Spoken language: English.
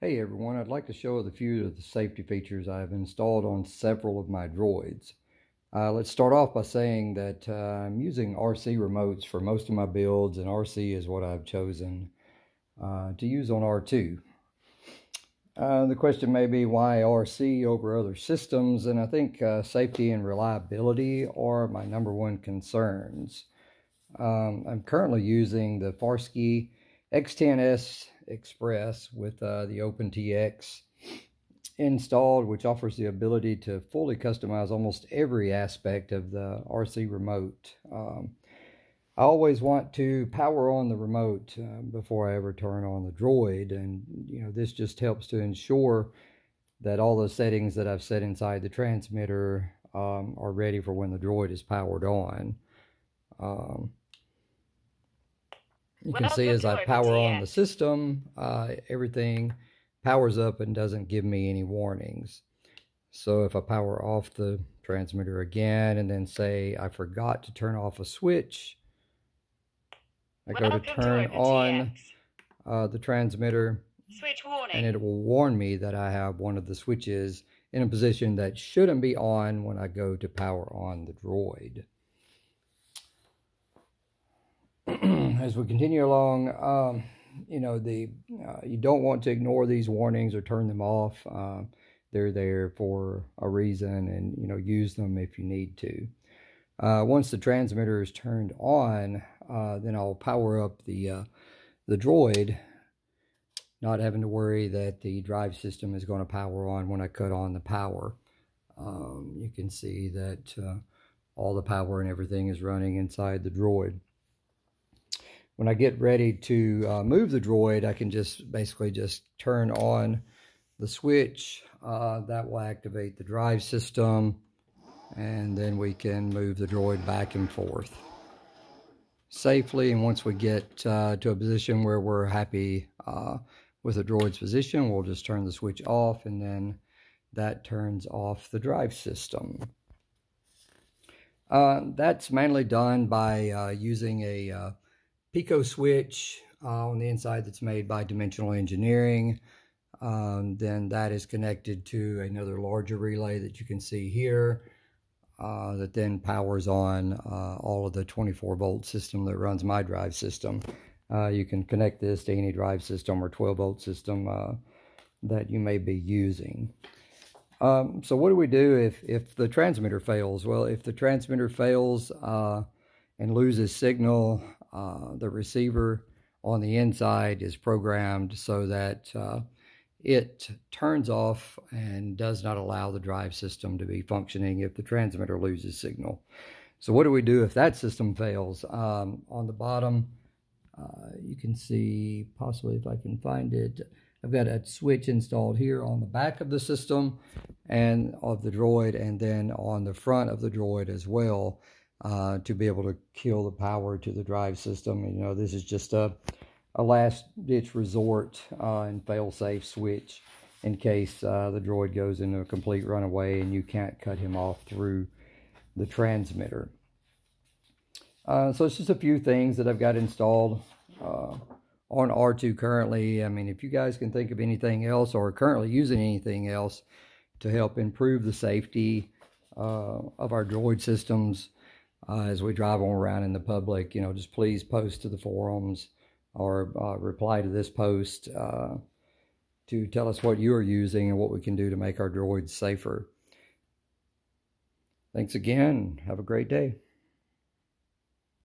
Hey everyone, I'd like to show a few of the safety features I've installed on several of my droids. Let's start off by saying that I'm using RC remotes for most of my builds, and RC is what I've chosen to use on R2. The question may be why RC over other systems, and I think safety and reliability are my #1 concerns. I'm currently using the Farsky X10S Express with the OpenTX installed, which offers the ability to fully customize almost every aspect of the RC remote. I always want to power on the remote before I ever turn on the droid, and this just helps to ensure that all the settings that I've set inside the transmitter are ready for when the droid is powered on. You can see as I power on the system, everything powers up and doesn't give me any warnings. So if I power off the transmitter again and then say I forgot to turn off a switch, I go to turn on the transmitter, and it will warn me that I have one of the switches in a position that shouldn't be on when I go to power on the droid. As we continue along, you don't want to ignore these warnings or turn them off. They're there for a reason, and use them if you need to. Once the transmitter is turned on, then I'll power up the droid, not having to worry that the drive system is going to power on when I cut on the power. You can see that all the power and everything is running inside the droid. When I get ready to move the droid, I can basically just turn on the switch. That will activate the drive system, and then we can move the droid back and forth safely. And once we get to a position where we're happy with the droid's position, we'll just turn the switch off, and then that turns off the drive system. That's mainly done by using a Pico switch on the inside that's made by Dimensional Engineering. Then that is connected to another larger relay that you can see here that then powers on all of the 24-volt system that runs my drive system. You can connect this to any drive system or 12-volt system that you may be using. So what do we do if the transmitter fails? Well, if the transmitter fails and loses signal, the receiver on the inside is programmed so that it turns off and does not allow the drive system to be functioning if the transmitter loses signal. So what do we do if that system fails? On the bottom, you can see, possibly if I can find it, I've got a switch installed here on the back of the system and of the droid, and then on the front of the droid as well, to be able to kill the power to the drive system. This is just a last-ditch resort and fail-safe switch in case the droid goes into a complete runaway and you can't cut him off through the transmitter. So it's just a few things that I've got installed on R2 currently. I mean, if you guys can think of anything else or are currently using anything else to help improve the safety of our droid systems as we drive them around in the public, just please post to the forums or reply to this post to tell us what you're using and what we can do to make our droids safer. Thanks again. Have a great day.